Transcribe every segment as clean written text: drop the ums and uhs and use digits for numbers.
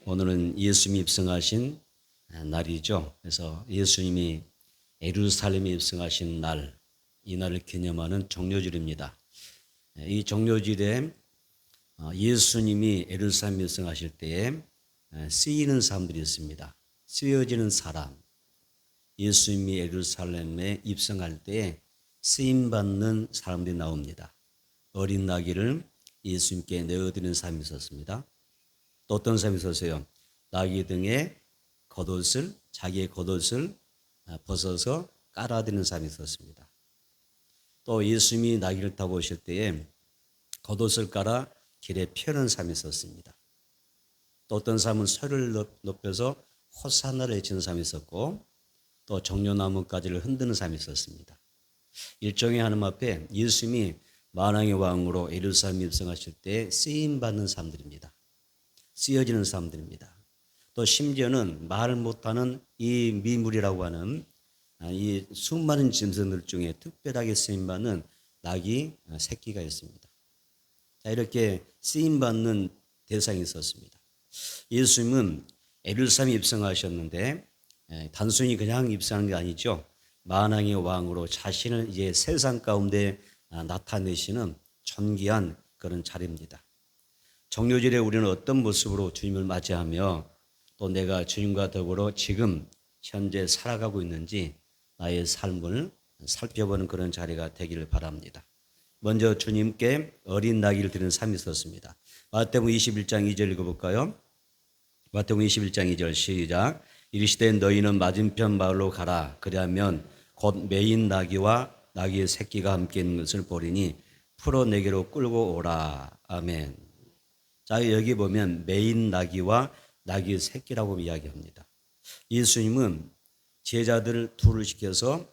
오늘은 예수님이 입성하신 날이죠. 그래서 예수님이 예루살렘에 입성하신 날, 이 날을 기념하는 종료절입니다. 이 종료절에 예수님이 예루살렘에 입성하실 때에 쓰이는 사람들이 있습니다. 쓰여지는 사람, 예수님이 예루살렘에 입성할 때에 쓰임받는 사람들이 나옵니다. 어린 나귀를 예수님께 내어드리는 사람이 있었습니다. 또 어떤 사람이 있었어요? 나귀 등에 겉옷을, 자기의 겉옷을 벗어서 깔아드리는 사람이 있었습니다. 또 예수님이 나귀를 타고 오실 때에 겉옷을 깔아 길에 펴는 사람이 있었습니다. 또 어떤 사람은 소리를 높여서 호산나를 외치는 사람이 있었고, 또 종려나무가지를 흔드는 사람이 있었습니다. 일종의 하나님 앞에 예수님이 만왕의 왕으로 예루살렘에 입성하실 때 쓰임받는 사람들입니다. 쓰여지는 사람들입니다. 또 심지어는 말 못하는 이 미물이라고 하는 이 수많은 짐승들 중에 특별하게 쓰임받는 낙이 새끼가 있습니다. 자, 이렇게 쓰임받는 대상이 있었습니다. 예수님은 예루살렘에 입성하셨는데 단순히 그냥 입성한 게 아니죠. 만왕의 왕으로 자신을 이제 세상 가운데 나타내시는 존귀한 그런 자리입니다. 종료절에 우리는 어떤 모습으로 주님을 맞이하며 또 내가 주님과 더불어 지금 현재 살아가고 있는지 나의 삶을 살펴보는 그런 자리가 되기를 바랍니다. 먼저 주님께 어린 나귀를 드리는 삶이 있었습니다. 마태복음 21장 2절 읽어볼까요? 마태복음 21장 2절 시작. 이르시되 너희는 맞은편 마을로 가라. 그리하면 곧 매인 나귀와 나귀의 새끼가 함께 있는 것을 보리니 풀어 내게로 끌고 오라. 아멘. 자, 여기 보면 매인 나귀와 나귀의 새끼라고 이야기합니다. 예수님은 제자들을 둘을 시켜서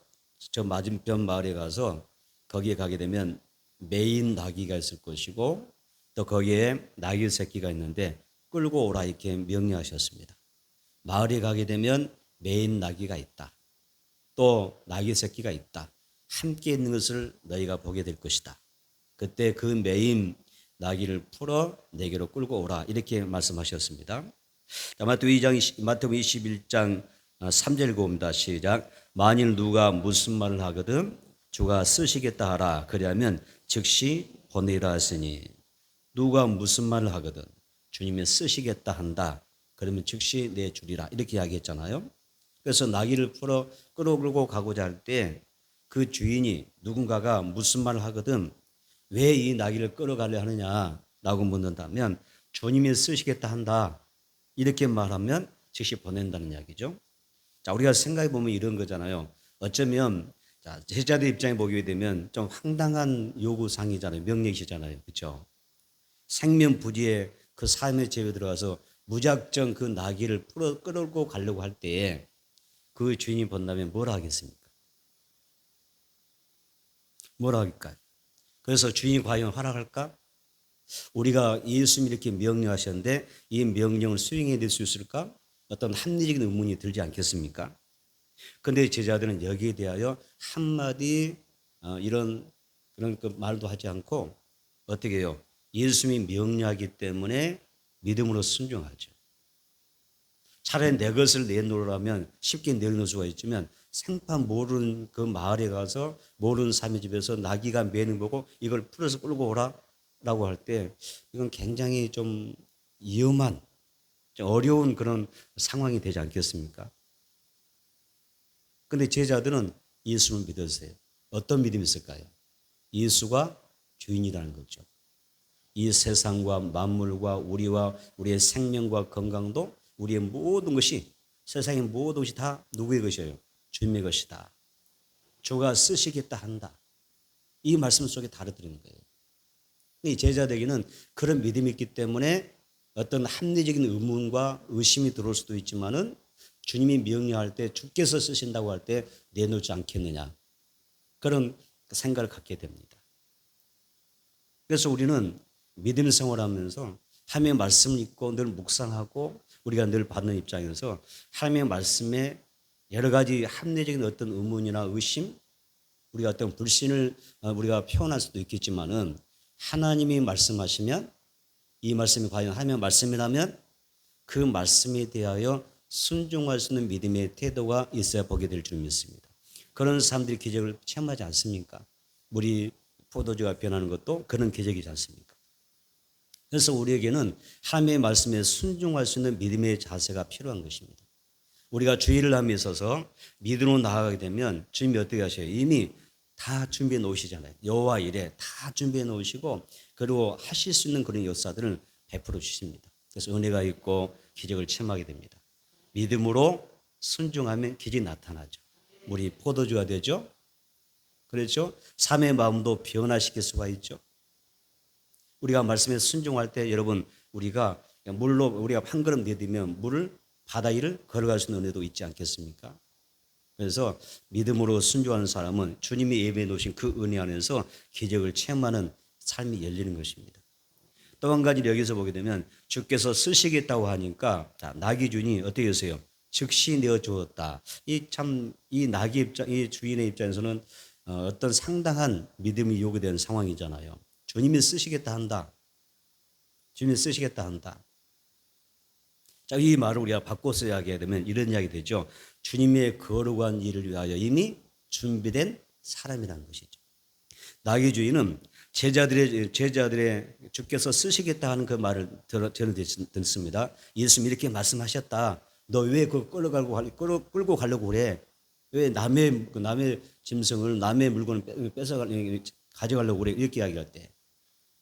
저 맞은편 마을에 가서 거기에 가게 되면 매인 나귀가 있을 것이고 또 거기에 나귀의 새끼가 있는데 끌고 오라 이렇게 명령하셨습니다. 마을에 가게 되면 매인 나귀가 있다. 또 나귀의 새끼가 있다. 함께 있는 것을 너희가 보게 될 것이다. 그때 그 매인 나귀를 풀어 내게로 끌고 오라 이렇게 말씀하셨습니다. 마태복음 21장 3절 읽어봅니다. 시작. 만일 누가 무슨 말을 하거든 주가 쓰시겠다 하라. 그리하면 즉시 보내라 하시니 누가 무슨 말을 하거든 주님이 쓰시겠다 한다. 그러면 즉시 내주리라 이렇게 이야기했잖아요. 그래서 나귀를 풀어 끌어들고 가고자 할 때 그 주인이 누군가가 무슨 말을 하거든 왜 이 나귀를 끌어가려 하느냐라고 묻는다면 주님이 쓰시겠다 한다. 이렇게 말하면 즉시 보낸다는 이야기죠. 자, 우리가 생각해 보면 이런 거잖아요. 어쩌면 제자들 입장에 보게 되면 좀 황당한 요구사항이잖아요. 명령이시잖아요. 그렇죠? 생명부지의 그 삶의 제에 들어가서 무작정 그 나귀를 끌고 가려고 할 때에 그 주인이 본다면 뭐라 하겠습니까? 뭐라 할까요? 그래서 주인이 과연 허락할까? 우리가 예수님이 이렇게 명령하셨는데 이 명령을 수행해낼 수 있을까? 어떤 합리적인 의문이 들지 않겠습니까? 그런데 제자들은 여기에 대하여 한마디 이런 그런 그 말도 하지 않고 어떻게 해요? 예수님이 명령하기 때문에 믿음으로 순종하죠. 차라리 내 것을 내놓으라면 쉽게 내놓을 수가 있지만 생판 모르는 그 마을에 가서 모르는 사람의 집에서 나귀가 매는 거고 이걸 풀어서 끌고 오라라고 할 때 이건 굉장히 좀 위험한 좀 어려운 그런 상황이 되지 않겠습니까? 그런데 제자들은 예수를 믿었어요. 어떤 믿음이 있을까요? 예수가 주인이라는 거죠. 이 세상과 만물과 우리의 생명과 건강도 우리의 모든 것이 세상의 모든 것이 다 누구의 것이에요? 주님의 것이다. 주가 쓰시겠다 한다. 이 말씀 속에 다루드리는 거예요. 이 제자들에게는 그런 믿음이 있기 때문에 어떤 합리적인 의문과 의심이 들어올 수도 있지만은 주님이 명령할 때 주께서 쓰신다고 할 때 내놓지 않겠느냐. 그런 생각을 갖게 됩니다. 그래서 우리는 믿음 생활하면서 하나님의 말씀을 읽고 늘 묵상하고 우리가 늘 받는 입장에서 하나님의 말씀에 여러 가지 합리적인 어떤 의문이나 의심, 우리가 어떤 불신을 우리가 표현할 수도 있겠지만은 하나님이 말씀하시면 이 말씀이 과연 하나님의 말씀이라면 그 말씀에 대하여 순종할 수 있는 믿음의 태도가 있어야 보게 될 줄 믿습니다. 그런 사람들이 기적을 체험하지 않습니까? 물이 포도주가 변하는 것도 그런 기적이지 않습니까? 그래서 우리에게는 하나님의 말씀에 순종할 수 있는 믿음의 자세가 필요한 것입니다. 우리가 주일을 함에 있어서 믿음으로 나아가게 되면 주님이 어떻게 하셔요? 이미 다 준비해 놓으시잖아요. 여호와 일에 다 준비해 놓으시고 그리고 하실 수 있는 그런 역사들을 베풀어 주십니다. 그래서 은혜가 있고 기적을 체험하게 됩니다. 믿음으로 순종하면 기적이 나타나죠. 우리 포도주가 되죠. 그렇죠? 삶의 마음도 변화시킬 수가 있죠. 우리가 말씀에 순종할 때 여러분 우리가 물로 우리가 한 걸음 내디면 물을 바다 위를 걸어갈 수 있는 은혜도 있지 않겠습니까? 그래서 믿음으로 순종하는 사람은 주님이 예배해 놓으신 그 은혜 안에서 기적을 체험하는 삶이 열리는 것입니다. 또 한 가지를 여기서 보게 되면 주께서 쓰시겠다고 하니까 나귀 주인이 어떻게 했어요? 즉시 내어 주었다. 이 나귀 입장, 이 주인의 입장에서는 어떤 상당한 믿음이 요구되는 상황이잖아요. 주님이 쓰시겠다 한다. 주님이 쓰시겠다 한다. 자, 이 말을 우리가 바꿔서 이야기하게 되면 이런 이야기 되죠. 주님의 거룩한 일을 위하여 이미 준비된 사람이라는 것이죠. 나귀 주인은 제자들의 주께서 쓰시겠다 하는 그 말을 저는 듣습니다. 예수님이 이렇게 말씀하셨다. 너 왜 그걸 끌고 가려고 그래? 왜 남의 짐승을 남의 물건을 가져가려고 그래? 이렇게 이야기할 때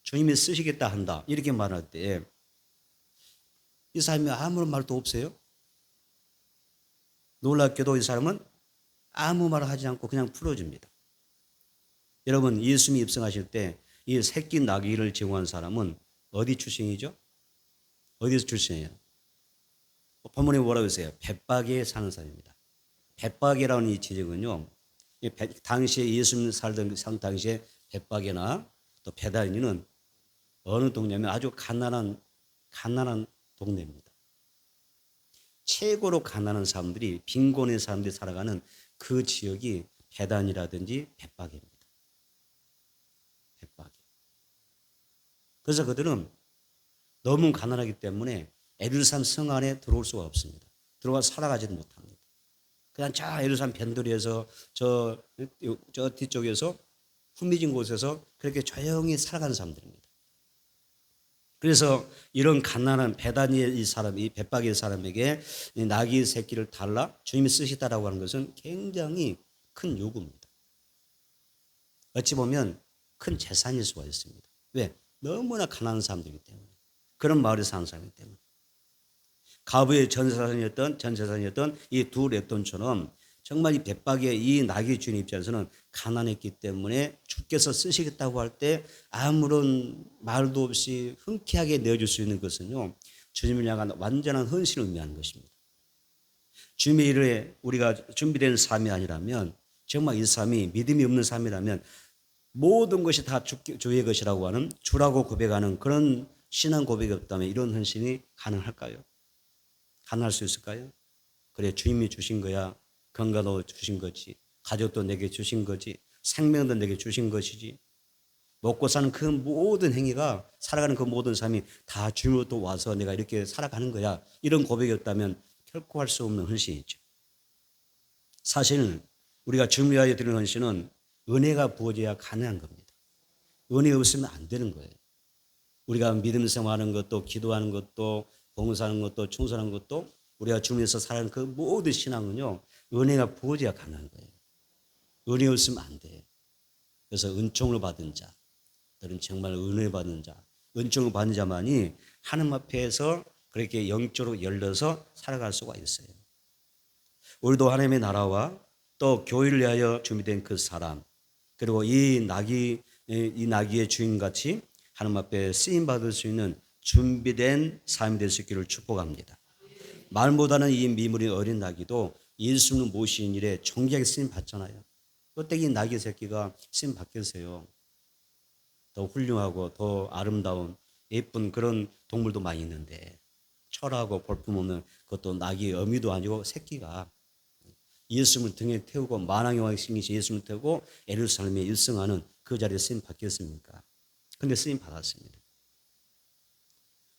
주님이 쓰시겠다 한다. 이렇게 말할 때 이 사람이 아무런 말도 없어요. 놀랍게도 이 사람은 아무 말을 하지 않고 그냥 풀어줍니다. 여러분 예수님이 입성하실 때 이 새끼 나귀를 제공한 사람은 어디 출신이죠? 어디서 출신이에요? 본문에 뭐라고 했어요? 벳박에 사는 사람입니다. 벳박이라는 이 지역은요. 당시에 예수님 살던 당시에 벳박이나 또 베다니는 어느 동네면 아주 가난한 동네입니다. 최고로 가난한 사람들이 빈곤의 사람들이 살아가는 그 지역이 베단이라든지 벳박입니다. 벳박이. 그래서 그들은 너무 가난하기 때문에 예루살렘 성 안에 들어올 수가 없습니다. 들어가 살아가지도 못합니다. 그냥 저 예루살렘 변두리에서 저 뒤쪽에서 후미진 곳에서 그렇게 조용히 살아가는 사람들입니다. 그래서 이런 가난한 베다니의 이 사람, 이 벳박의 사람에게 이 나귀 새끼를 달라 주님이 쓰시다라고 하는 것은 굉장히 큰 요구입니다. 어찌 보면 큰 재산일 수가 있습니다. 왜? 너무나 가난한 사람들이기 때문에. 그런 마을에 사는 사람이기 때문에. 가부의 전 재산이었던 이 두 렛돈처럼 정말 이 벳박의 이 나귀 주인 입장에서는 가난했기 때문에 주께서 쓰시겠다고 할 때 아무런 말도 없이 흔쾌하게 내어줄 수 있는 것은요. 주님을 향한 완전한 헌신을 의미하는 것입니다. 주님의 일에 우리가 준비된 삶이 아니라면 정말 이 삶이 믿음이 없는 삶이라면 모든 것이 다 주의 것이라고 하는 주라고 고백하는 그런 신앙 고백이 없다면 이런 헌신이 가능할까요? 가능할 수 있을까요? 그래 주님이 주신 거야. 건강도 주신 거지. 가족도 내게 주신 거지. 생명도 내게 주신 것이지. 먹고 사는 그 모든 행위가 살아가는 그 모든 삶이 다 주님으로부터 와서 내가 이렇게 살아가는 거야. 이런 고백이 없다면 결코 할 수 없는 헌신이죠. 사실 우리가 주님을 위하여 드리는 헌신은 은혜가 부어져야 가능한 겁니다. 은혜 없으면 안 되는 거예요. 우리가 믿음 생활하는 것도 기도하는 것도 봉사하는 것도 충성하는 것도 우리가 주님에서 살아가는 그 모든 신앙은요. 은혜가 부어져야 가능한 거예요. 은혜 없으면 안 돼요. 그래서 은총을 받은 자들은 정말 은혜 받는 자, 은총을 받는 자만이 하나님 앞에서 그렇게 영적으로 열려서 살아갈 수가 있어요. 우리도 하나님의 나라와 또 교회를 위하여 준비된 그 사람 그리고 이 나귀의 주인같이 하나님 앞에 쓰임받을 수 있는 준비된 삶이 될 수 있기를 축복합니다. 말보다는 이 미물인 어린 나귀도 예수는 모신 일에 정직하게 쓰임 받잖아요. 어떻게 이 나귀 새끼가 쓰임 받겠어요? 더 훌륭하고 더 아름다운 예쁜 그런 동물도 많이 있는데 철하고 볼품없는 그것도 나귀의 어미도 아니고 새끼가 예수님을 등에 태우고 만왕의 왕이 생기신 예수님을 태우고 예루살렘에 일승하는 그 자리에 쓰임 받겠습니까? 근데 쓰임 받았습니다.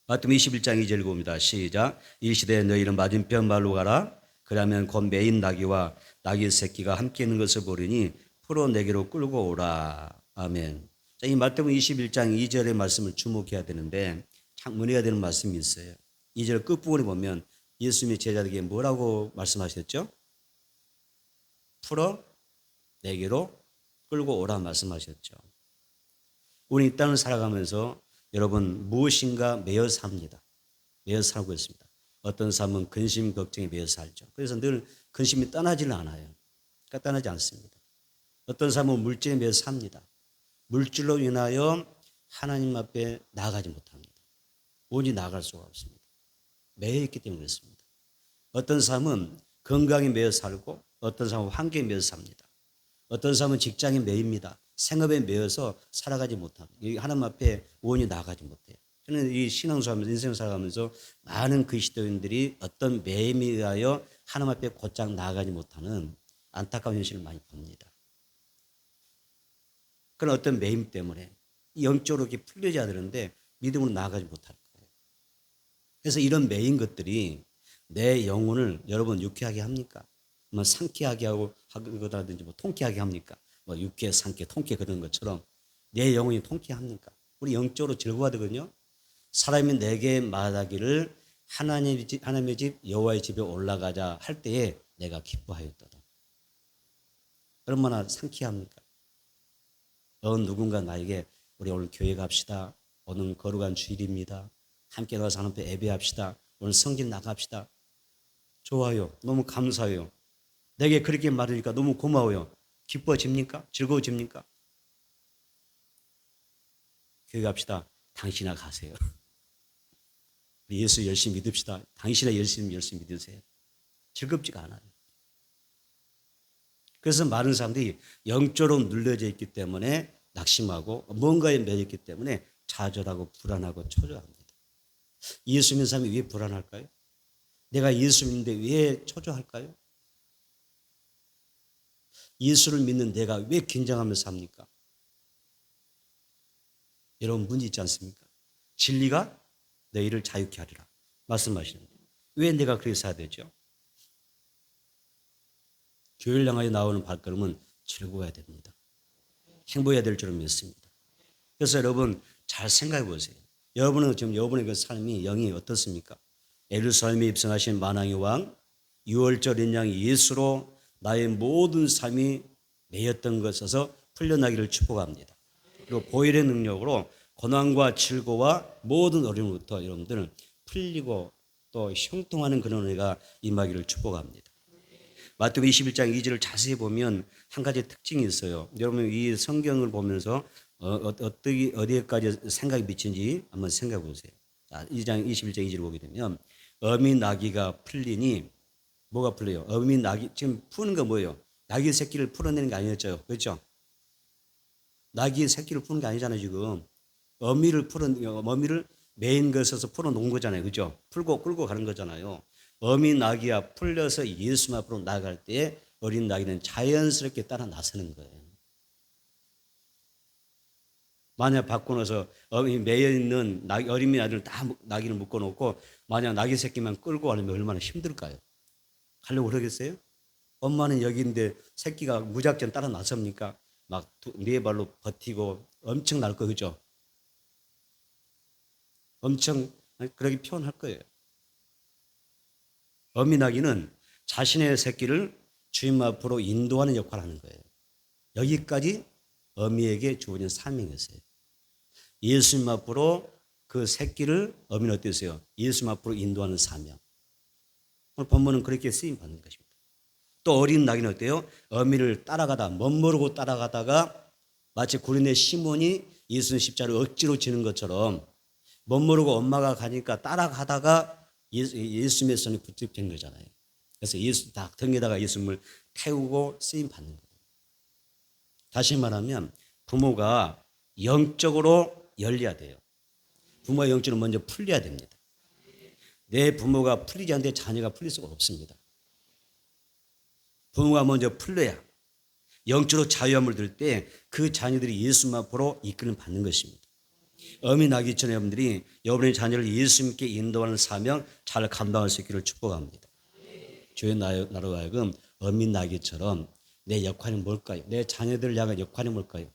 마태복음 21장 2절 봅니다. 시작. 이 시대에 너희는 맞은편 말로 가라. 그러면 곧 매인 나귀와 나귀 새끼가 함께 있는 것을 보리니 풀어 내게로 끌고 오라. 아멘. 자, 이 마태복음 21장 2절의 말씀을 주목해야 되는데 참 은혜가 되는 말씀이 있어요. 2절 끝부분에 보면 예수님의 제자들에게 뭐라고 말씀하셨죠? 풀어 내게로 끌고 오라 말씀하셨죠. 우리 이 땅을 살아가면서 여러분 무엇인가 매여 삽니다. 매여 살고 있습니다. 어떤 삶은 근심 걱정에 매여 살죠. 그래서 늘 근심이 떠나지는 않아요. 그러니까 떠나지 않습니다. 어떤 삶은 물질에 매여 삽니다. 물질로 인하여 하나님 앞에 나아가지 못합니다. 오직 나아갈 수가 없습니다. 매여 있기 때문에 그렇습니다. 어떤 삶은 건강에 매여 살고 어떤 삶은 환경에 매여 삽니다. 어떤 삶은 직장에 매입니다. 생업에 매여서 살아가지 못합니다. 하나님 앞에 온전히 나아가지 못해요. 저는 이 신앙생활하면서 인생을 살아가면서 많은 그리스도인들이 어떤 매임에 의하여 하나님 앞에 곧장 나아가지 못하는 안타까운 현실을 많이 봅니다. 그런 어떤 매임 때문에 영적으로 이렇게 풀려져야 되는데 믿음으로 나아가지 못할 거예요. 그래서 이런 매인 것들이 내 영혼을 여러분 유쾌하게 합니까? 뭐 상쾌하게 하고 하거든지 뭐 통쾌하게 합니까? 뭐 유쾌, 상쾌, 통쾌 그런 것처럼 내 영혼이 통쾌합니까? 우리 영적으로 즐거워하거든요. 사람이 내게 말하기를 하나님의 집 여호와의 집에 올라가자 할 때에 내가 기뻐하였도다. 얼마나 상쾌합니까? 누군가 나에게 우리 오늘 교회 갑시다. 오늘 거룩한 주일입니다. 함께 나가서 하나님 앞에 예배합시다. 오늘 성진 나갑시다. 좋아요. 너무 감사해요. 내게 그렇게 말하니까 너무 고마워요. 기뻐집니까? 즐거워집니까? 교회 갑시다. 당신아 가세요. 예수 열심히 믿읍시다. 당신아 열심히 믿으세요. 즐겁지가 않아요. 그래서 많은 사람들이 영적으로 눌려져 있기 때문에 낙심하고 뭔가에 매였기 때문에 좌절하고 불안하고 초조합니다. 예수 믿는 사람이 왜 불안할까요? 내가 예수 믿는데 왜 초조할까요? 예수를 믿는 내가 왜 긴장하면서 삽니까? 여러분 문제 있지 않습니까? 진리가 너희를 자유케 하리라 말씀하시는데 왜 내가 그렇게 살아야 되죠? 교회를 향하여 나오는 발걸음은 즐거워야 됩니다. 행복해야 될 줄을 믿습니다. 그래서 여러분 잘 생각해 보세요. 여러분은 지금 여러분의 그 삶이 영이 어떻습니까? 예루살렘에 입성하신 만왕의 왕, 유월절인 양 예수로 나의 모든 삶이 매였던 것에서 풀려나기를 축복합니다. 그리고 보혈의 능력으로 고난과 질고와 모든 어려움부터 여러분들 풀리고 또 형통하는 그런 은혜가 임하기를 축복합니다. 마태복음 21장 2절을 자세히 보면 한 가지 특징이 있어요. 여러분 이 성경을 보면서 어디에까지 생각이 미친지 한번 생각해 보세요. 자, 2장 21장 2절을 보게 되면 어미 나귀가 풀리니 뭐가 풀려요? 어미 나귀 지금 푸는 거 뭐예요? 나귀 새끼를 풀어내는 게 아니었죠. 그렇죠? 나귀의 새끼를 푸는 게 아니잖아요. 지금 어미를 메인 것에서 풀어놓은 거잖아요. 그렇죠? 풀고 끌고 가는 거잖아요. 어미 나귀가 풀려서 예수 앞으로 나아갈 때 어린 나귀는 자연스럽게 따라 나서는 거예요. 만약 바꿔놓아서 어미 매여 있는 어린 나귀를 다 나귀를 묶어놓고 만약 나귀 새끼만 끌고 가려면 얼마나 힘들까요? 가려고 그러겠어요? 엄마는 여기인데 새끼가 무작정 따라 나섭니까? 막 네 발로 버티고 엄청 날 거 그죠? 엄청 그렇게 표현할 거예요. 어미 나귀는 자신의 새끼를 주님 앞으로 인도하는 역할을 하는 거예요. 여기까지 어미에게 주어진 사명이었어요. 예수님 앞으로 그 새끼를 어미는 어땠어요? 예수님 앞으로 인도하는 사명. 오늘 본문은 그렇게 쓰임 받는 것입니다. 또 어린 나귀는 어때요? 어미를 따라가다 멋모르고 따라가다가 마치 구린의 시몬이 예수님 십자를 억지로 지는 것처럼 멋모르고 엄마가 가니까 따라가다가 예수님의 손에 붙잡힌 거잖아요. 그래서 예수 딱 등에다가 예수님을 태우고 쓰임 받는 거예요. 다시 말하면 부모가 영적으로 열려야 돼요. 부모의 영적으로 먼저 풀려야 됩니다. 내 부모가 풀리지 않는데 자녀가 풀릴 수가 없습니다. 부모가 먼저 풀려야 영적으로 자유함을 들 때 그 자녀들이 예수 앞으로 이끌림 받는 것입니다. 어미 나기천 여러분들이 여러분의 자녀를 예수님께 인도하는 사명 잘 감당할 수 있기를 축복합니다. 주의 나로 하여금 어미 나기처럼 내 역할이 뭘까요? 내 자녀들을 향한 역할이 뭘까요?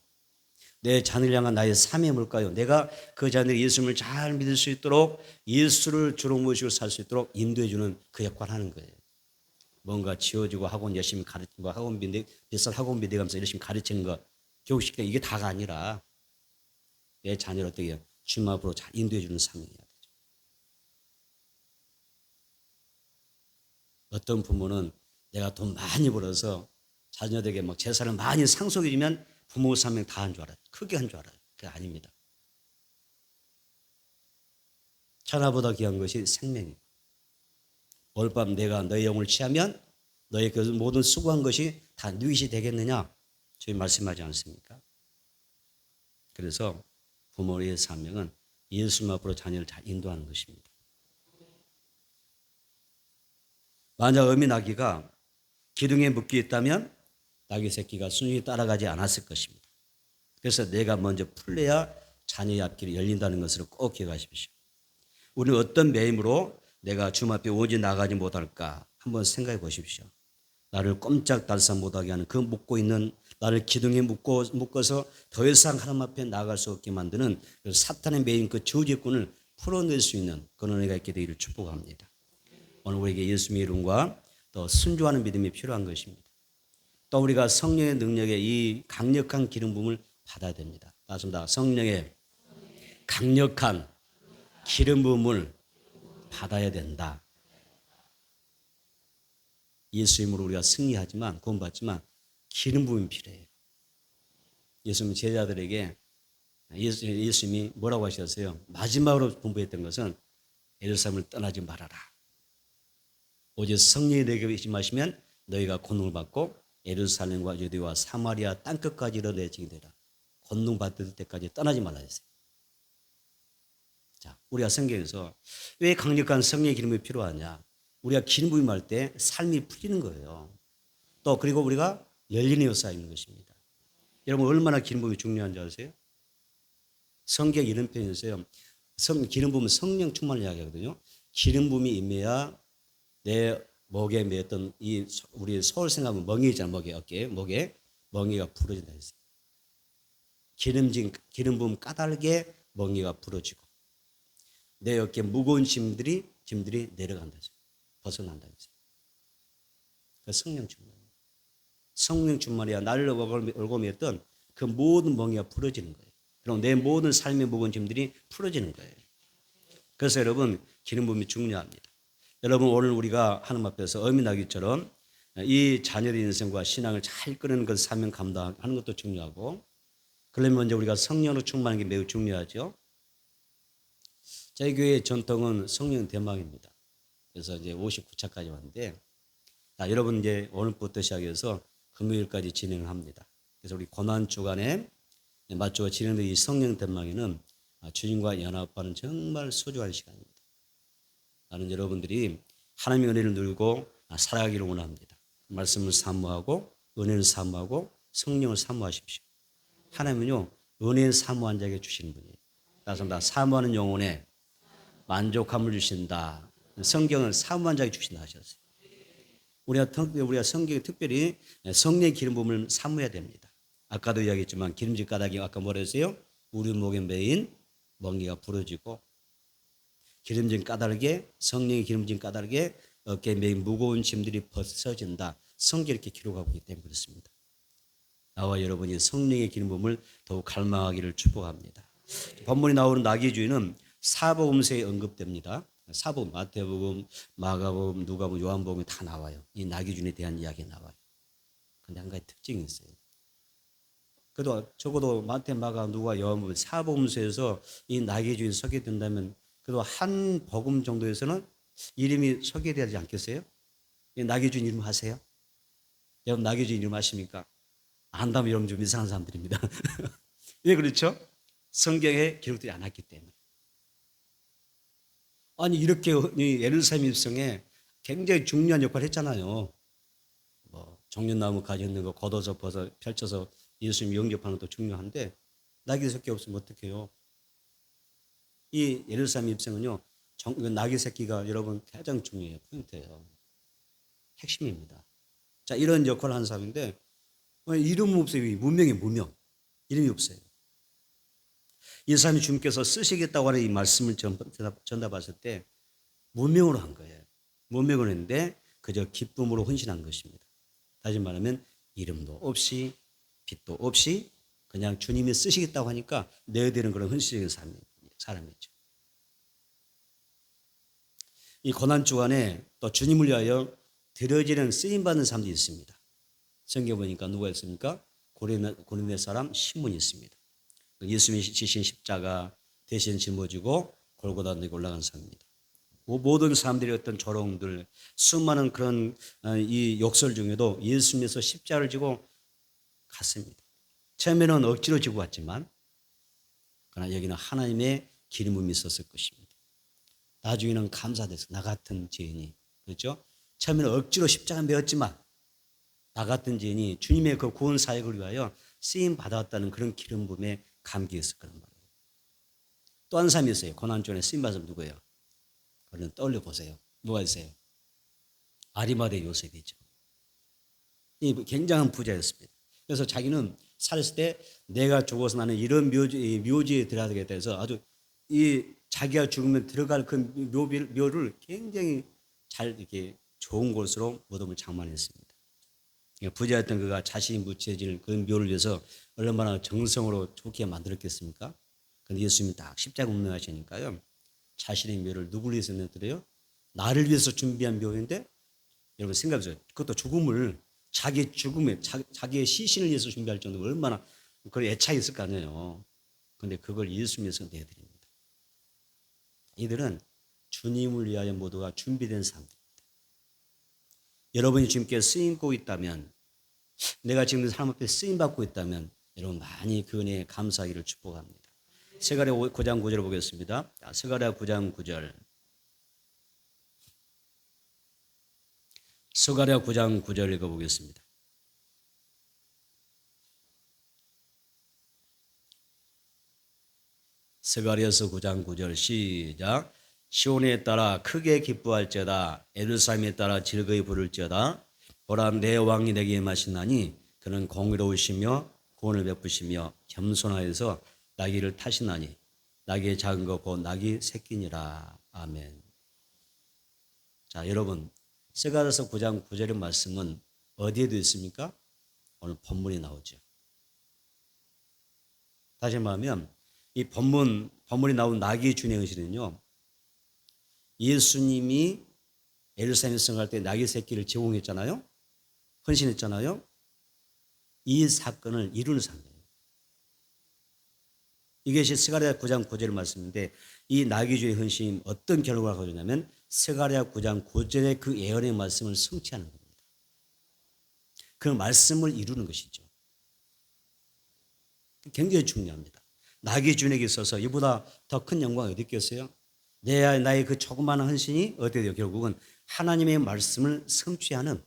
내 자녀를 향한 나의 삶이 뭘까요? 내가 그 자녀들이 예수님을 잘 믿을 수 있도록 예수를 주로 모시고 살 수 있도록 인도해 주는 그 역할을 하는 거예요. 뭔가 지어지고 학원 열심히 가르치는 거, 학원비 비싼 학원비 내가면서 열심히 가르치는 거, 교육시키는 이게 다가 아니라 내 자녀를 어떻게 주님 앞으로 잘 인도해 주는 삶이어야 되죠. 어떤 부모는 내가 돈 많이 벌어서 자녀들에게 막 재산을 많이 상속해 주면 부모 사명 다 한 줄 알아요. 크게 한 줄 알아요. 그게 아닙니다. 천하보다 귀한 것이 생명이에요. 오늘 밤 내가 너의 영을 취하면 너의 그 모든 수고한 것이 다 누이시 되겠느냐? 저희 말씀하지 않습니까? 그래서 부모의 사명은 예수님 앞으로 자녀를 잘 인도하는 것입니다. 만약 어미 나귀가 기둥에 묶여 있다면 나귀 새끼가 순순히 따라가지 않았을 것입니다. 그래서 내가 먼저 풀려야 자녀의 앞길이 열린다는 것을 꼭 기억하십시오. 우리는 어떤 매임으로 내가 주님 앞에 오지 나가지 못할까 한번 생각해 보십시오. 나를 꼼짝달싹 못하게 하는 그 묶고 있는 나를 기둥에 묶어서 더 이상 하나님 앞에 나아갈 수 없게 만드는 그 사탄의 매임 그 저주꾼을 풀어낼 수 있는 그런 은혜가 있게 되기를 축복합니다. 오늘 우리에게 예수님의 이름과 또 순종하는 믿음이 필요한 것입니다. 또 우리가 성령의 능력의 이 강력한 기름 부음을 받아야 됩니다. 맞습니다. 성령의 강력한 기름 부음을 받아야 된다. 예수 이름으로 우리가 승리하지만 구원받지만 기름 부음이 필요해요. 예수님 제자들에게 예수님이 뭐라고 하셨어요? 마지막으로 분부했던 것은 예루살렘을 떠나지 말아라. 오직 성령이 너희에게 임하시면 너희가 권능을 받고 예루살렘과 유대와 사마리아 땅끝까지 이르러 내 증인이 되라. 권능 받을 때까지 떠나지 말라 했어요. 자, 우리가 성경에서 왜 강력한 성령의 기름이 필요하냐? 우리가 기름 부음할 때 삶이 풀리는 거예요. 또 그리고 우리가 열린의 역사가 있는 것입니다. 여러분 얼마나 기름 부음이 중요한지 아세요? 성경에 이런 표현이 있어요. 기름 부음은 성령 충만을 이야기하거든요. 기름 부음이 임해야 내 목에 매었던 이 우리 서울 생각하면 멍이잖아. 목에 어깨에 목에 멍이가 풀어진다 했어요. 기름 부음 까닭에 멍이가 풀어지고 내 어깨 무거운 짐들이 내려간다 했어요. 벗어난다 했어요. 그 성령 충만. 성령 충만이야 나를 얼고 매었던 그 모든 멍이가 풀어지는 거예요. 그럼 내 모든 삶의 무거운 짐들이 풀어지는 거예요. 그래서 여러분 기름 부음이 중요합니다. 여러분 오늘 우리가 하나님 앞에서 어미 나귀처럼 이 자녀의 인생과 신앙을 잘 이끄는 그 사명 감당하는 것도 중요하고 그러면 먼저 우리가 성령으로 충만한 게 매우 중요하죠. 저희 교회의 전통은 성령 대망입니다. 그래서 이제 59차까지 왔는데 여러분 이제 오늘부터 시작해서 금요일까지 진행을 합니다. 그래서 우리 고난 주간에 맞춰 진행된 이 성령 대망에는 주님과 연합하는 정말 소중한 시간입니다. 나는 여러분들이 하나님의 은혜를 누리고 살아가기를 원합니다. 말씀을 사모하고 은혜를 사모하고 성령을 사모하십시오. 하나님은요 은혜 사모한 자에게 주시는 분이에요. 따라서 사모하는 영혼에 만족함을 주신다. 성경은 사모한 자에게 주신다 하셨어요. 우리가 성경에 특별히 성령의 기름 부음을 사모해야 됩니다. 아까도 이야기했지만 기름진 까닭이 아까 뭐라 했어요? 우리 목에 매인 멍이가 부러지고 기름진 까닭에 성령의 기름진 까닭에 어깨에 매인 무거운 짐들이 벗어진다. 성경이 이렇게 기록하고 있기 때문에 그렇습니다. 나와 여러분이 성령의 기름 부음을 더욱 갈망하기를 축복합니다. 본문이 나오는 나귀주의는 사복음서에 언급됩니다. 사복음, 마태복음, 마가복음, 누가복음, 요한복음이 다 나와요. 이 나귀주의에 대한 이야기 나와요. 근데 한 가지 특징이 있어요. 그래도 적어도 마태, 마가, 누가, 요한복음 사복음서에서 이 나귀주의 소개된다면 그래도 한 복음 정도에서는 이름이 소개되지 않겠어요? 나귀주의 이름 아세요? 여러분 나귀주의 이름 아십니까? 안다면 여러분 좀 이상한 사람들입니다. 왜 그렇죠? 성경에 기록되지 않았기 때문에. 아니 이렇게 예루살렘 입성에 굉장히 중요한 역할을 했잖아요. 뭐 종려나무 가지 있는 거 걷어서 벗어 펼쳐서 예수님 영접하는 것도 중요한데 나귀 새끼 없으면 어떡해요? 이 예루살렘 입성은요, 나귀 새끼가 여러분 가장 중요해요. 포인트예요. 핵심입니다. 자, 이런 역할을 하는 사람인데, 이름 없어요. 무명이 무명. 이름이 없어요. 이 사람이 주님께서 쓰시겠다고 하는 이 말씀을 전답하실 때, 무명으로 한 거예요. 무명으로 했는데, 그저 기쁨으로 헌신한 것입니다. 다시 말하면, 이름도 없이, 빛도 없이, 그냥 주님이 쓰시겠다고 하니까 내야 되는 그런 헌신적인 사람이죠. 이 고난주간에 또 주님을 위하여 드려지는 쓰임받는 사람들이 있습니다. 성경 보니까 누가 있습니까? 고린도 사람 시몬이 있습니다. 예수님이 지신 십자가 대신 짊어지고 골고다 내고 올라간 사람입니다. 모든 사람들의 어떤 조롱들, 수많은 그런 이 욕설 중에도 예수님께서 십자가를 지고 갔습니다. 처음에는 억지로 지고 갔지만, 그러나 여기는 하나님의 기름이 있었을 것입니다. 나중에는 감사돼서 나 같은 죄인이, 그렇죠? 처음에는 억지로 십자가 메었지만 나 같은 죄인이 주님의 그 구원 사역을 위하여 쓰임 받았다는 그런 기름 부음에 감기했을 거란 말이에요. 또 한 사람이 있어요. 고난주간에 쓰임 받은 사람 누구예요? 그는 떠올려 보세요. 누가 있어요? 아리마대 요셉이죠. 이 굉장한 부자였습니다. 그래서 자기는 살았을 때 내가 죽어서 나는 이런 묘지에 들어가야 되겠다 해서 아주 이 자기가 죽으면 들어갈 그 묘를 굉장히 잘 이렇게 좋은 곳으로 무덤을 장만했습니다. 부자였던 그가 자신이 묻혀질 그 묘를 위해서 얼마나 정성으로 좋게 만들었겠습니까? 그런데 예수님이 딱 십자가 운명하시니까요, 자신의 묘를 누구를 위해서 만들어요? 나를 위해서 준비한 묘인데, 여러분 생각해보세요. 그것도 죽음을 자기 죽음에 자기의 시신을 위해서 준비할 정도로 얼마나 그런 애착이 있을 거 아니에요. 그런데 그걸 예수님 위해서 내드립니다. 이들은 주님을 위하여 모두가 준비된 사람들입니다. 여러분이 주님께 쓰임받고 있다면, 내가 지금 사람 앞에 쓰임받고 있다면 여러분 많이 그 은혜에 감사하기를 축복합니다. 스가랴 9장 9절을 보겠습니다. 스가랴 9장 9절. 스가랴 9장 9절 읽어보겠습니다. 스가랴서 9장 9절 시작. 시온에 따라 크게 기뻐할지어다. 예루살렘에 따라 즐거이 부를지어다. 보라 내 왕이 내게 임하시나니 그는 공의로우시며 구원을 베푸시며 겸손하여서 나귀를 타시나니 나귀의 작은 것 곧 나귀 새끼니라. 아멘. 자, 여러분, 스가랴서 9장 9절의 말씀은 어디에도 있습니까? 오늘 본문이 나오죠. 다시 말하면 이 본문이 나온 나귀 준의 의식은요, 예수님이 예루살렘에 성할 때 나귀 새끼를 제공했잖아요. 헌신했잖아요. 이 사건을 이루는 사람이에요. 이것이 스가랴 9장 9절의 말씀인데, 이 나귀주의 헌신이 어떤 결과를 가져오냐면 스가랴 9장 9절의 그 예언의 말씀을 성취하는 겁니다. 그 말씀을 이루는 것이죠. 굉장히 중요합니다. 나귀주에게 있어서 이보다 더 큰 영광이 어디 있겠어요? 나의 그 조그마한 헌신이 어디에 돼요? 결국은 하나님의 말씀을 성취하는,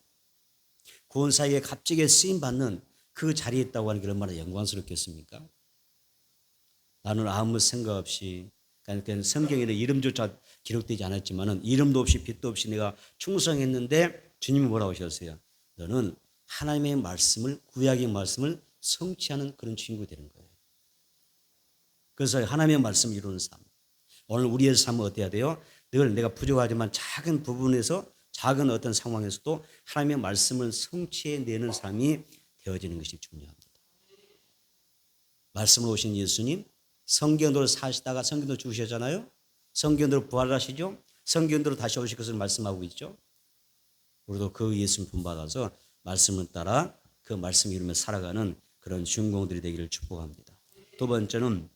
구원사에게 갑자기 쓰임받는 그 자리에 있다고 하는 게 얼마나 영광스럽겠습니까? 나는 아무 생각 없이, 그러니까 성경에는 이름조차 기록되지 않았지만 이름도 없이 빛도 없이 내가 충성했는데 주님이 뭐라고 하셨어요? 너는 하나님의 말씀을, 구약의 말씀을 성취하는 그런 친구가 되는 거예요. 그래서 하나님의 말씀을 이루는 삶. 오늘 우리의 삶은 어때야 돼요? 늘 내가 부족하지만 작은 부분에서, 작은 어떤 상황에서도 하나님의 말씀을 성취해내는 삶이 되어지는 것이 중요합니다. 말씀으로 오신 예수님, 성경대로 사시다가 성경대로 죽으셨잖아요. 성경대로 부활하시죠. 성경대로 다시 오실 것을 말씀하고 있죠. 우리도 그 예수님 본받아서 말씀을 따라 그 말씀 이루며 살아가는 그런 주인공들이 되기를 축복합니다. 두 번째는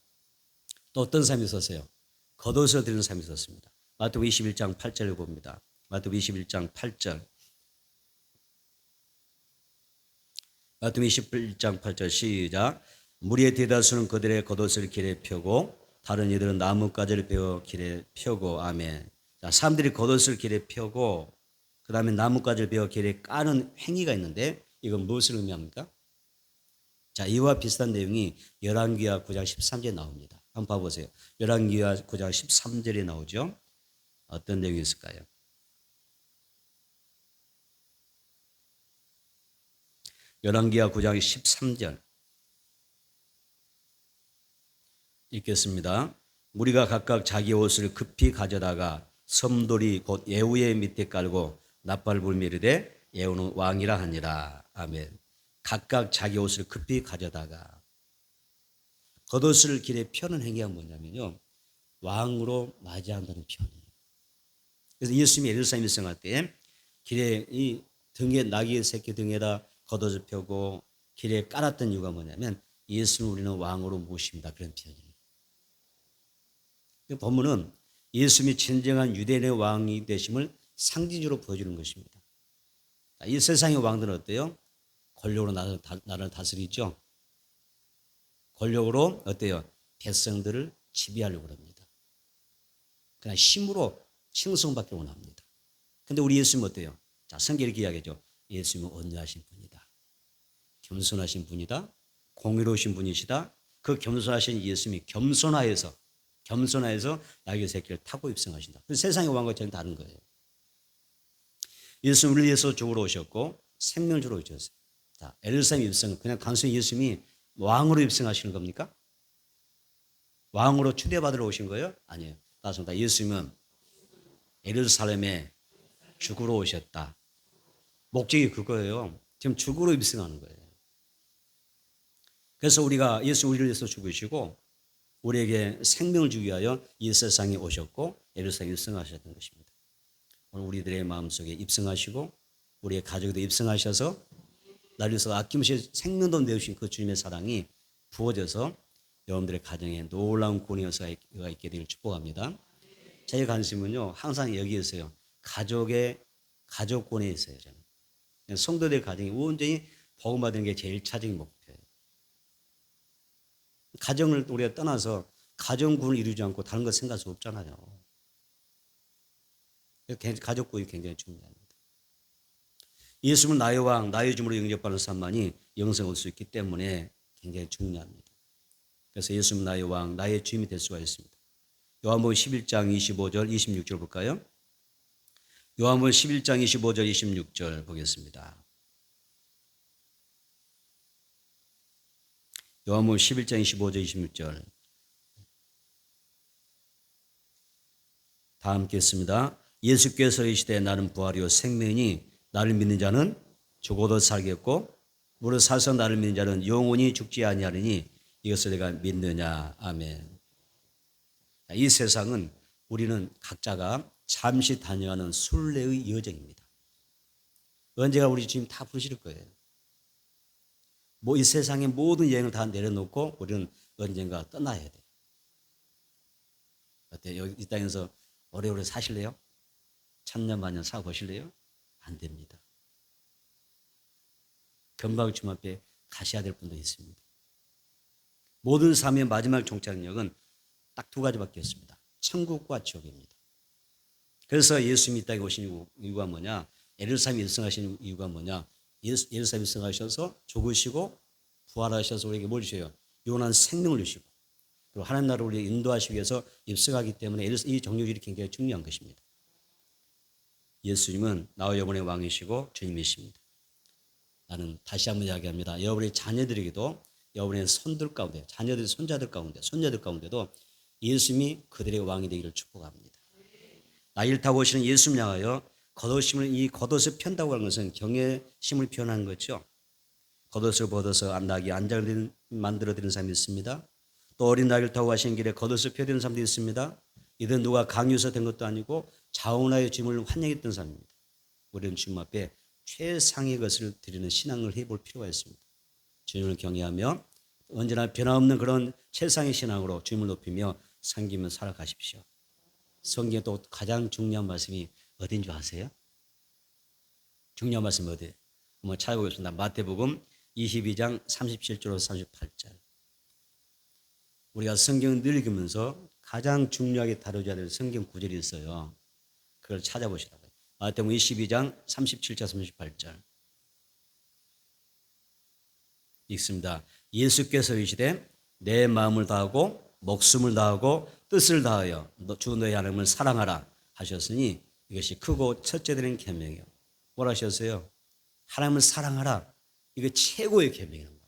또 어떤 삶이 있었어요? 겉옷을 드리는 삶이 있었습니다. 마태복음 21장 8절을 봅니다. 마태복음 21장 8절. 마태복음 21장 8절 시작. 무리의 대다수는 그들의 겉옷을 길에 펴고 다른 이들은 나뭇가지를 베어 길에 펴고. 아멘. 자, 사람들이 겉옷을 길에 펴고 그 다음에 나뭇가지를 베어 길에 까는 행위가 있는데 이건 무엇을 의미합니까? 자, 이와 비슷한 내용이 열왕기하 9장 13절에 나옵니다. 한번 봐보세요. 열왕기하 9장 13절에 나오죠. 어떤 내용이 있을까요? 열왕기하 9장 13절 읽겠습니다. 우리가 각각 자기 옷을 급히 가져다가 섬돌이 곧 예후의 밑에 깔고 나팔불 미르되 예후는 왕이라 하니라. 아멘. 각각 자기 옷을 급히 가져다가, 겉옷을 길에 펴는 행위가 뭐냐면요, 왕으로 맞이한다는 표현이에요. 그래서 예수님이 예루살렘에 입성할 때 길에 이 등에, 나귀의 새끼 등에다 겉옷을 펴고 길에 깔았던 이유가 뭐냐면 예수는 우리는 왕으로 모십니다, 그런 표현이에요. 본문은 예수님이 진정한 유대인의 왕이 되심을 상징적으로 보여주는 것입니다. 이 세상의 왕들은 어때요? 권력으로 나라를 다스리죠. 권력으로 어때요? 백성들을 지배하려고 합니다. 그냥 힘으로 칭송받기 원합니다. 근데 우리 예수님은 어때요? 자, 성경이 이렇게 이야기하죠. 예수님은 온유하신 분이다. 겸손하신 분이다. 공의로우신 분이시다. 그 겸손하신 예수님이 겸손하여서 나귀의 새끼를 타고 입성하신다. 그 세상의 왕과 전혀 다른 거예요. 예수는 우리를 위해서 죽으러 오셨고 생명을 주러 오셨어요. 자, 예루살렘 입성은 그냥 단순히 예수님이 왕으로 입성하시는 겁니까? 왕으로 추대받으러 오신 거예요? 아니에요. 맞습니다. 예수님은 예루살렘에 죽으러 오셨다. 목적이 그거예요. 지금 죽으러 입성하는 거예요. 그래서 우리가 예수 우리를 위해서 죽으시고 우리에게 생명을 주기 위하여 이 세상에 오셨고 예루살렘에 입성하셨던 것입니다. 오늘 우리들의 마음속에 입성하시고 우리의 가족에도 입성하셔서 나를 위해서 아낌없이 생명도 내주신 그 주님의 사랑이 부어져서 여러분들의 가정에 놀라운 구원의 역사가 있게 되길 축복합니다. 제 관심은요, 항상 여기에 있어요. 가족권에 있어요. 저는 성도들 가정이 온전히 복음받는 게 제일 차적인 목표예요. 가정을 우리가 떠나서 가정구를 이루지 않고 다른 거 생각할 수 없잖아요. 가족구이 굉장히 중요합니다. 예수는 나의 왕, 나의 주님으로 영접받는 사람만이 영생을 얻을 수 있기 때문에 굉장히 중요합니다. 그래서 예수는 나의 왕, 나의 주님이 될 수가 있습니다. 요한복음 11장 25절, 26절 볼까요? 요한복음 11장 25절, 26절 보겠습니다. 요한복음 11장 25절, 26절 다 함께 읽습니다. 예수께서 이르시되 나는 부활이요 생명이니 나를 믿는 자는 죽어도 살겠고 무릇 살아서 나를 믿는 자는 영원히 죽지 아니하리니 이것을 내가 믿느냐. 아멘. 이 세상은 우리는 각자가 잠시 다녀가는 순례의 여정입니다. 언제가 우리 주님 다 부르실 거예요. 이 세상의 모든 여행을 다 내려놓고 우리는 언젠가 떠나야 돼요. 어때요? 여기 이 땅에서 오래오래 사실래요? 천년 만년 살아보실래요? 안 됩니다. 금방 주님 앞에 가셔야 될 분도 있습니다. 모든 삶의 마지막 종착역은 딱 두 가지밖에 없습니다. 천국과 지옥입니다. 그래서 예수님이 이 땅에 오신 이유가 뭐냐? 예루살렘에 입성하신 이유가 뭐냐? 예루살렘에 입성하셔서 죽으시고 부활하셔서 우리에게 뭘 주셔요? 영원한 생명을 주시고 그리고 하나님 나라를 우리에게 인도하시기 위해서 입성하기 때문에 이 정료질이 굉장히 중요한 것입니다. 예수님은 나와 여러분의 왕이시고 주님이십니다. 나는 다시 한번 이야기합니다. 여러분의 자녀들에게도 여러분의 손들 가운데, 자녀들, 손자들 가운데, 손녀들 가운데도 예수님이 그들의 왕이 되기를 축복합니다. 나이를 타고 오시는 예수님 향하여 이 겉옷을 편다고 하는 것은 경외심을 표현하는 거죠. 겉옷을 벗어서 안나귀 안장을 만들어드리는 사람이 있습니다. 또 어린 나귀를 타고 가시는 길에 겉옷을 펴드리는 사람도 있습니다. 이들은 누가 강요해서 된 것도 아니고 자원하여 주님을 환영했던 사람입니다. 우리는 주님 앞에 최상의 것을 드리는 신앙을 해볼 필요가 있습니다. 주님을 경외하며 언제나 변함없는 그런 최상의 신앙으로 주님을 높이며 섬기며 살아가십시오. 성경에 또 가장 중요한 말씀이 어딘 줄 아세요? 중요한 말씀이 어디예요? 한번 찾아보겠습니다. 마태복음 22장 37절에서 38절. 우리가 성경을 늘 읽으면서 가장 중요하게 다뤄져야 될 성경 구절이 있어요. 그걸 찾아보시라고요. 마태복음 22장 37절 38절 읽습니다. 예수께서 이르시되 내 마음을 다하고 목숨을 다하고 뜻을 다하여 주 너의 하나님을 사랑하라 하셨으니 이것이 크고 첫째 되는 계명이요. 뭐라 하셨어요? 하나님을 사랑하라. 이게 최고의 계명이란 말이에요.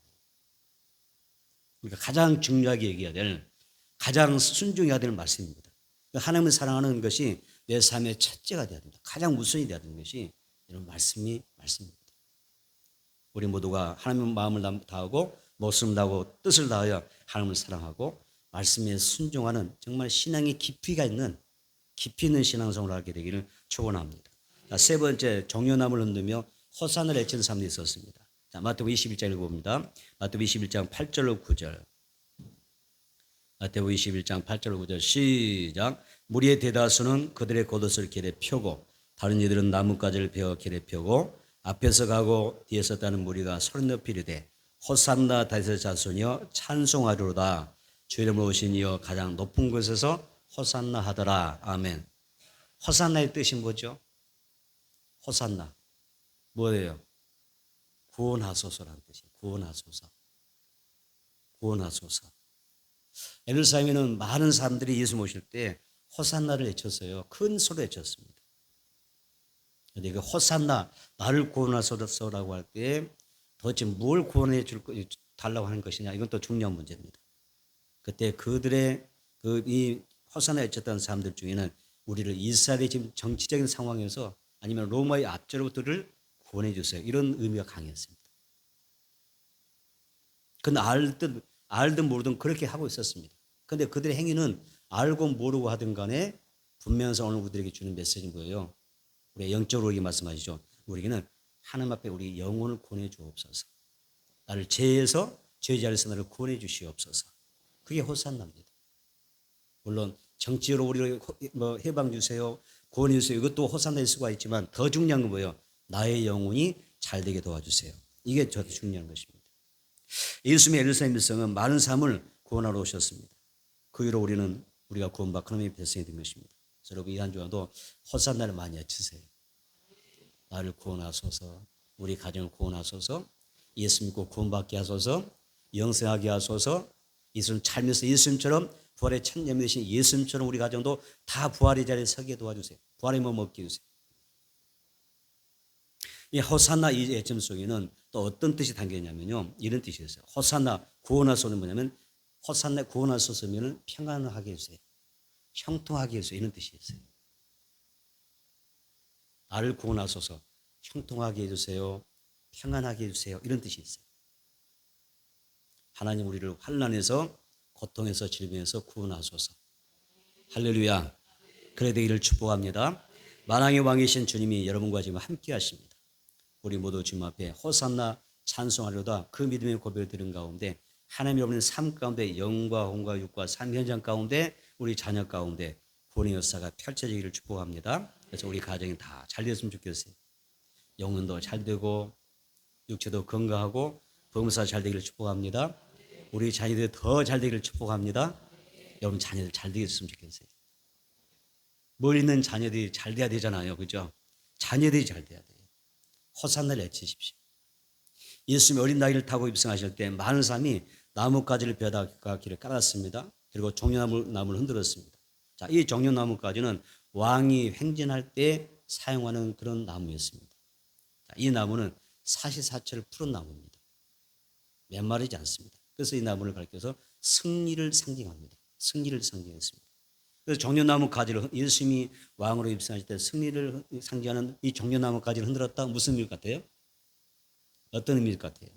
그러니까 가장 중요하게 얘기해야 될, 가장 순종해야 될 말씀입니다. 하나님을 사랑하는 것이 내 삶의 첫째가 되어야 됩니다. 가장 우선이 되어야 되는 것이 이런 말씀입니다. 우리 모두가 하나님의 마음을 다하고 목숨을 다하고 뜻을 다하여 하나님을 사랑하고 말씀에 순종하는 정말 신앙의 깊이가 있는, 깊이 있는 신앙생활을 하게 되기를 축원합니다. 세 번째, 종려나무를 흔들며 호산나를 외치는 사람들이 있었습니다. 자, 마태복음 21장 읽어봅니다. 마태복음 21장 8절로 9절. 마태복음 21장 8절로 9절 시작. 무리의 대다수는 그들의 겉옷을 길에 펴고 다른 이들은 나뭇가지를 베어 길에 펴고 앞에서 가고 뒤에서 따는 무리가 소리 높이 이르되 호산나 다윗의 자손이여 찬송하리로다. 주 이름으로 오신 이여 가장 높은 곳에서 호산나 하더라. 아멘. 호산나의 뜻이 뭐죠? 호산나 뭐예요? 구원하소서라는 뜻이에요. 구원하소서. 예루살렘에는 많은 사람들이 예수 모실 때 호산나를 외쳤어요. 큰 소리로 외쳤습니다. 그런데 그 호산나, 나를 구원하소서라고 할 때 도대체 뭘 구원해 달라고 하는 것이냐, 이건 또 중요한 문제입니다. 그때 그들의 이 호산나 외쳤던 사람들 중에는 우리를 이스라엘의 지금 정치적인 상황에서 아니면 로마의 압제로부터를 구원해 주세요, 이런 의미가 강했습니다. 근데 알든 모르든 그렇게 하고 있었습니다. 그런데 그들의 행위는 알고 모르고 하든 간에 분명해서 오늘 우리에게 주는 메시지는 뭐예요? 우리 영적으로 이렇게 말씀하시죠. 우리에게는 하나님 앞에 우리 영혼을 구원해 주옵소서. 나를 죄에서, 죄자리에서 나를 구원해 주시옵소서. 그게 호산나입니다. 물론 정치적으로 우리를 해방 주세요, 구원해 주세요, 이것도 호산나일 수가 있지만 더 중요한 건 뭐예요? 나의 영혼이 잘 되게 도와주세요. 이게 더 중요한 것입니다. 예수님의 예루살렘 백성은 많은 사람을 구원하러 오셨습니다. 그 이후로 우리가 구원받고 하나님의 백성이 된 것입니다. 여러분, 이 한 주간도 호산나를 많이 외치세요. 나를 구원하소서, 우리 가정을 구원하소서, 예수 믿고 구원받게 하소서, 영생하게 하소서, 예수님 살면서 예수님처럼 부활의 첫 예물 되신 예수님처럼 우리 가정도 다 부활의 자리에 서게 도와주세요. 부활의 몸 먹게 해주세요. 이 호산나 이 애점 속에는 또 어떤 뜻이 담겨 있냐면요, 이런 뜻이 있어요. 호산나 구원하소서는 뭐냐면, 호산나 구원하소서면 평안하게 해주세요, 형통하게 해주세요, 이런 뜻이 있어요. 나를 구원하소서, 형통하게 해주세요, 평안하게 해주세요, 이런 뜻이 있어요. 하나님 우리를 환난에서, 고통에서, 질병에서 구원하소서. 할렐루야. 그래 되기를 축복합니다. 만왕의 왕이신 주님이 여러분과 지금 함께 하십니다. 우리 모두 주님 앞에 호산나 찬송하려다 그 믿음의 고백을 들은 가운데 하나님 여러분의 삶 가운데 영과 혼과 육과 삶 현장 가운데 우리 자녀 가운데 구원의 역사가 펼쳐지기를 축복합니다. 그래서 우리 가정이 다 잘 됐으면 좋겠어요. 영혼도 잘 되고 육체도 건강하고 범사 잘 되기를 축복합니다. 우리 자녀들이 더 잘 되기를 축복합니다. 여러분 자녀들 잘 되겠으면 좋겠어요. 멀리 있는 자녀들이 잘 돼야 되잖아요, 그죠? 자녀들이 잘 돼야 돼요. 호산나를 외치십시오. 예수님이 어린 나귀를 타고 입성하실 때 많은 사람이 나뭇가지를 베다가 길을 깔았습니다. 그리고 종려나무를 흔들었습니다. 자, 이 종려나무까지는 왕이 행진할 때 사용하는 그런 나무였습니다. 자, 이 나무는 사시사철을 푸른 나무입니다. 메마르지 않습니다. 그래서 이 나무를 가리켜서 승리를 상징합니다. 승리를 상징했습니다. 그래서 종려나무 가지를, 예수님이 왕으로 입성하실 때 승리를 상징하는 이 종려나무 가지를 흔들었다. 무슨 의미 같아요? 어떤 의미 같아요?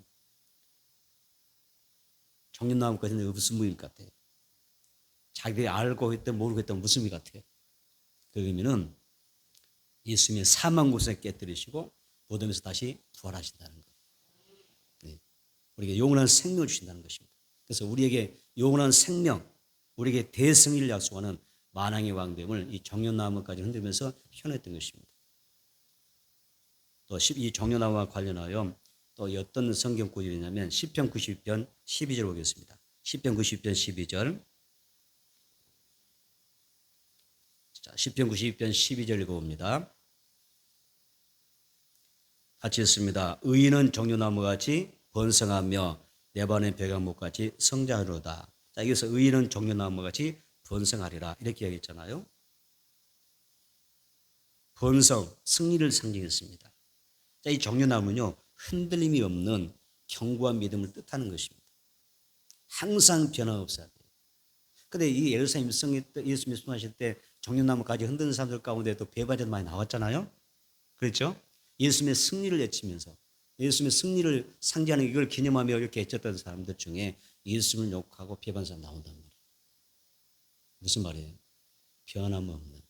종려나무 가지는 무슨 의미 같아요? 자기들이 알고 있든 모르고 있든 무슨 의미 같아요? 그 의미는 예수님의 사망 고생을 깨뜨리시고 무덤에서 다시 부활하신다는 거예요. 네. 우리에게 영원한 생명을 주신다는 것입니다. 그래서 우리에게 영원한 생명, 우리에게 대승리를 약속하는 만왕의 왕됨을 이 종려나무까지 흔들면서 표현했던 것입니다. 또 이 종려나무와 관련하여 또 어떤 성경 구절이냐면 시편 90편 12절 보겠습니다. 시편 90편 12절. 자, 시편 90편 12절 읽어봅니다. 같이 읽습니다. 의인은 종려나무같이 번성하며 레바논 백향목같이 성장하리로다. 자, 여기서 의인은 종려나무와 같이 번성하리라 이렇게 얘기했잖아요. 번성, 승리를 상징했습니다. 자, 이 종려나무는요, 흔들림이 없는 견고한 믿음을 뜻하는 것입니다. 항상 변함없어야 돼요. 근데 이 예루살렘 입성에 예수 말씀하실 때 종려나무까지 흔드는 사람들 가운데 또 배반자도 많이 나왔잖아요. 그렇죠? 예수님의 승리를 외치면서 예수님의 승리를 상징하는 이걸 기념하며 이렇게 외쳤던 사람들 중에 예수님을 욕하고 배반하는 사람 나온단 말이에요. 무슨 말이에요? 변함없는,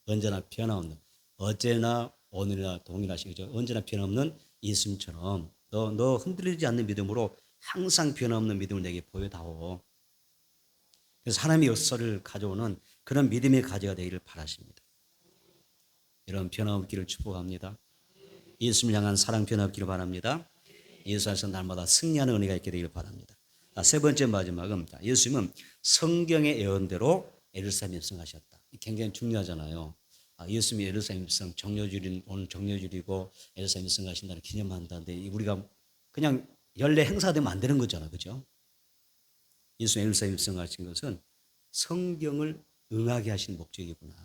언제나 변함없는, 어제나 오늘이나 동일하시죠. 언제나 변함없는 예수님처럼 너 흔들리지 않는 믿음으로 항상 변함없는 믿음을 내게 보여다오. 그래서 하나님의 역사를 가져오는 그런 믿음의 가지가 되기를 바라십니다. 이런 변함없기를 축복합니다. 예수님을 향한 사랑 변함없기를 바랍니다. 예수 안에서 날마다 승리하는 은혜가 있게 되기를 바랍니다. 세 번째 마지막은 예수님은 성경의 예언대로 예루살렘 입성하셨다. 굉장히 중요하잖아요. 예수님이 예루살렘 입성 정료주일 오늘 정료주일이고 예루살렘 입성하신다는 기념한다는데 우리가 그냥 연례 행사되면 안 되는 거잖아요, 그렇죠? 예수님 예루살렘 입성하신 것은 성경을 응하게 하신 목적이구나.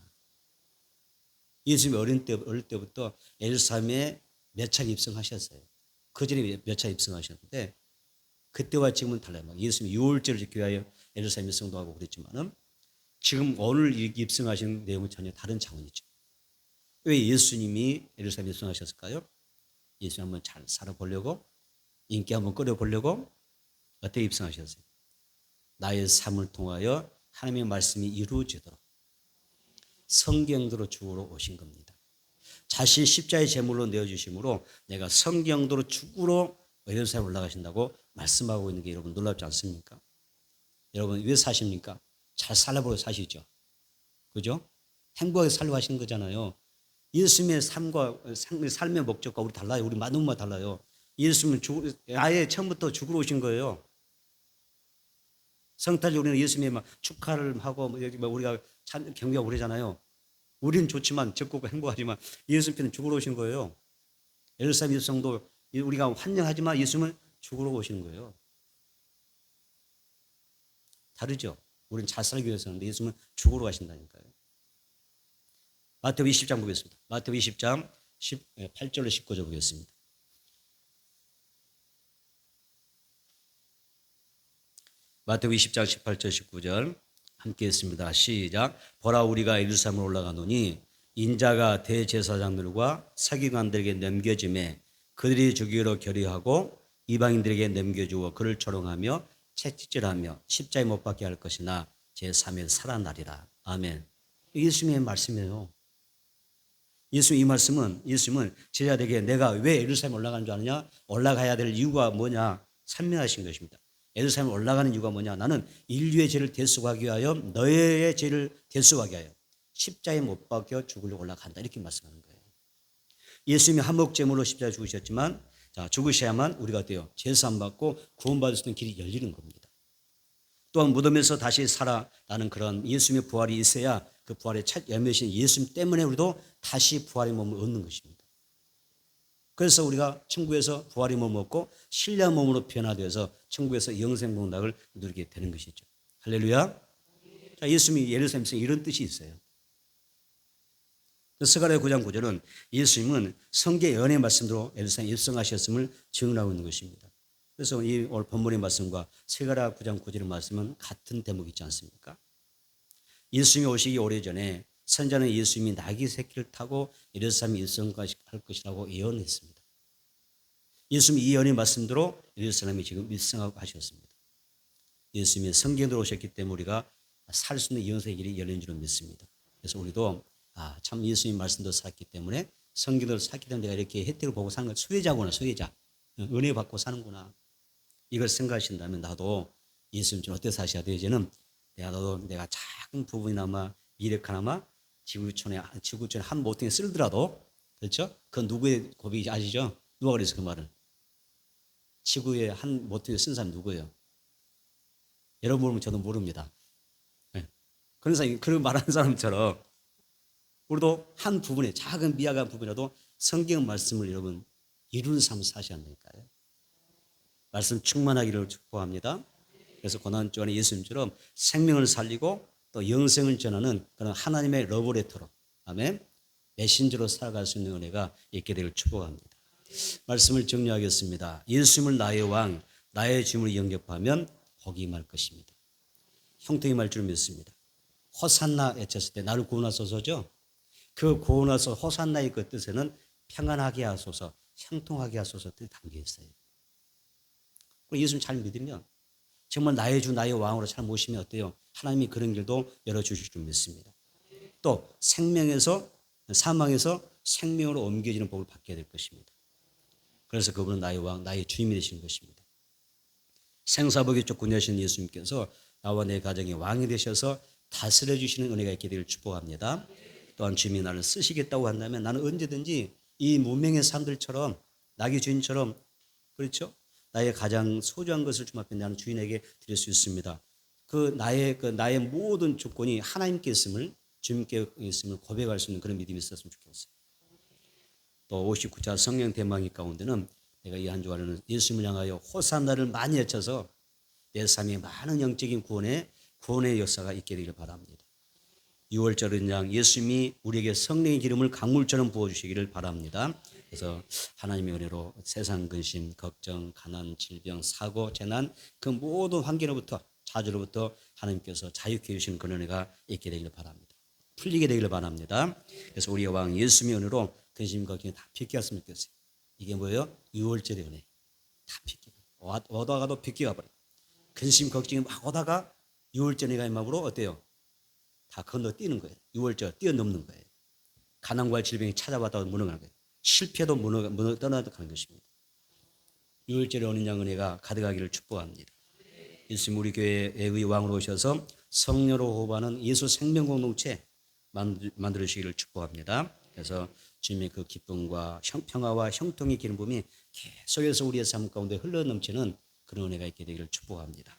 예수님이 어릴 때부터 예루살렘에 몇 차례 입성하셨어요. 그 전에 몇 차례 입성하셨는데 그때와 지금은 달라요. 예수님이 유월절을 지키기 위하여 예루살렘 입성도 하고 그랬지만은 지금 오늘 입성하신 내용은 전혀 다른 차원이죠. 왜 예수님이 예루살렘 입성하셨을까요? 예수님 한번 잘 살아보려고, 인기 한번 끌어보려고 어떻게 입성하셨어요? 나의 삶을 통하여 하나님의 말씀이 이루어지도록 성경대로 죽으러 오신 겁니다. 자신 십자의 제물로 내어주심으로 내가 성경대로 죽으러 예루살렘 올라가신다고 말씀하고 있는 게 여러분 놀랍지 않습니까? 여러분 왜 사십니까? 잘 살아보고 사시죠. 그죠? 행복하게 살려고 하시는 거잖아요. 예수님의 삶의 목적과 우리 달라요. 우리 너무나 달라요. 예수님은 아예 처음부터 죽으러 오신 거예요. 성탄절 우리는 예수님의 막 축하를 하고 우리가 경배하고 그러잖아요. 우리는 좋지만 적고 행복하지만 예수님께는 죽으러 오신 거예요. 예루살렘 입성도 우리가 환영하지만 예수님은 죽으러 오시는 거예요. 다르죠. 우리는 잘 살기 위해서는 예수님은 죽으러 가신다니까요. 마태복음 20장 보겠습니다. 마태복음 20장 8절로 19절 보겠습니다. 마태복음 20장 18절 19절 함께 했습니다. 시작. 보라 우리가 예루살렘으로 올라가노니 인자가 대제사장들과 서기관들에게 넘겨짐에 그들이 주기로 결의하고 이방인들에게 넘겨주어 그를 조롱하며 채찍질하며 십자가에 못 박게 할 것이나 제3일 살아나리라. 아멘. 예수님의 말씀이에요. 예수님 이 말씀은 예수님은 제자들에게 내가 왜 예루살렘 올라가는 줄 아느냐? 올라가야 될 이유가 뭐냐? 설명하신 것입니다. 예루살렘 올라가는 이유가 뭐냐? 나는 인류의 죄를 대속하기 위하여 너의 죄를 대속하기 위하여 십자가에 못 박혀 죽으려고 올라간다. 이렇게 말씀하는 거예요. 예수님이 한목제물로 십자가에 죽으셨지만 죽으셔야만 우리가 어때요? 제사 받고 구원받을 수 있는 길이 열리는 겁니다. 또한 무덤에서 다시 살아나는 그런 예수님의 부활이 있어야 그 부활의 첫 열매신 예수님 때문에 우리도 다시 부활의 몸을 얻는 것입니다. 그래서 우리가 천국에서 부활의 몸을 얻고 신뢰한 몸으로 변화되어서 천국에서 영생 복락을 누리게 되는 것이죠. 할렐루야. 자, 예수님이 예루살렘에서 이런 뜻이 있어요. 스가랴 9장 9절은 예수님은 성경의 예언의 말씀으로 예루살렘에 입성하셨음을 증언하고 있는 것입니다. 그래서 이 오늘 본문의 말씀과 스가랴 9장 9절의 말씀은 같은 대목이 있지 않습니까? 예수님이 오시기 오래전에 선자는 예수님이 나귀 새끼를 타고 예루살렘에 입성할 것이라고 예언했습니다. 예수님이 이 예언의 말씀대로 예루살렘에 지금 입성하고 하셨습니다. 예수님이 성경대로 오셨기 때문에 우리가 살 수 있는 영생의 길이 열린 줄을 믿습니다. 그래서 우리도 참 예수님 말씀도 샀기 때문에 성경대로 샀기 때문에 내가 이렇게 혜택을 보고 사는 건 수혜자구나. 수혜자. 은혜 받고 사는구나. 이걸 생각하신다면 나도 예수님처럼 어떻게 사셔야 되지는 내가 작은 부분이나마 미력하나마 지구촌에 한 모퉁이 쓸더라도 그렇죠? 그건 누구의 고백이 아시죠? 누가 그랬어 그 말을? 지구에 한 모퉁이 쓴 사람 누구예요? 여러분 모르면 저도 모릅니다. 네. 그래서 그런 말하는 사람처럼 우리도 한 부분에 작은 미약한 부분이라도 성경 말씀을 여러분 이루는 삶을 사셔야 한다니까요. 말씀 충만하기를 축복합니다. 그래서 고난주간에 예수님처럼 생명을 살리고 또 영생을 전하는 그런 하나님의 러브레터로, 아멘, 메신저로 살아갈 수 있는 은혜가 있게 되길 축복합니다. 말씀을 정리하겠습니다. 예수님을 나의 왕, 나의 주님으로 영접하면 복이 임할 것입니다. 형통이 임할 줄 믿습니다. 호산나 외쳤을 때 나를 구원하소서죠. 그 구원하소서 호산나의 그 뜻에는 평안하게 하소서, 형통하게 하소서 뜻이 담겨 있어요. 예수님 잘 믿으면 정말 나의 주 나의 왕으로 잘 모시면 어때요? 하나님이 그런 길도 열어주실 줄 믿습니다. 또 생명에서 사망에서 생명으로 옮겨지는 복을 받게 될 것입니다. 그래서 그분은 나의 왕, 나의 주님이 되시는 것입니다. 생사복이 조건하신 예수님께서 나와 내 가정의 왕이 되셔서 다스려 주시는 은혜가 있게 되길 축복합니다. 또한 주님이 나를 쓰시겠다고 한다면 나는 언제든지 이 문명의 사람들처럼 나의 주인처럼, 그렇죠? 나의 가장 소중한 것을 주님 앞에 나는 주인에게 드릴 수 있습니다. 나의 모든 조건이 하나님께 있음을, 주님께 있음을 고백할 수 있는 그런 믿음이 있었으면 좋겠어요. 또 59차 성령 대망의 가운데는 내가 이 한 주간에는 예수님을 향하여 호산나를 많이 외쳐서 내 삶에 많은 영적인 구원의 역사가 있게 되기를 바랍니다. 6월절은 양 예수님이 우리에게 성령의 기름을 강물처럼 부어주시기를 바랍니다. 그래서 하나님의 은혜로 세상 근심, 걱정, 가난, 질병, 사고, 재난 그 모든 환경으로부터 자주로부터 하나님께서 자유케 해주시는 그런 은혜가 있게 되기를 바랍니다. 풀리게 되기를 바랍니다. 그래서 우리의 왕 예수님의 은혜로 근심, 걱정이 다 빗겨갔으면 좋겠어요. 이게 뭐예요? 6월절의 은혜. 다 빗겨. 오다가도 빗겨가 버려요. 근심, 걱정이 막 오다가 6월절 은혜가 임함으로 어때요? 다 건너뛰는 거예요. 6월절 뛰어넘는 거예요. 가난과 질병이 찾아왔다고 무너가는 거예요. 실패도 떠나가는 것입니다. 6월절에 오는 양 은혜가 가득하기를 축복합니다. 예수님 우리 교회의 왕으로 오셔서 성녀로 호흡하는 예수 생명 공동체 만들어 주시기를 축복합니다. 그래서 주님의 그 기쁨과 평화와 형통의 기름 부음이 계속해서 우리의 삶 가운데 흘러넘치는 그런 은혜가 있게 되기를 축복합니다.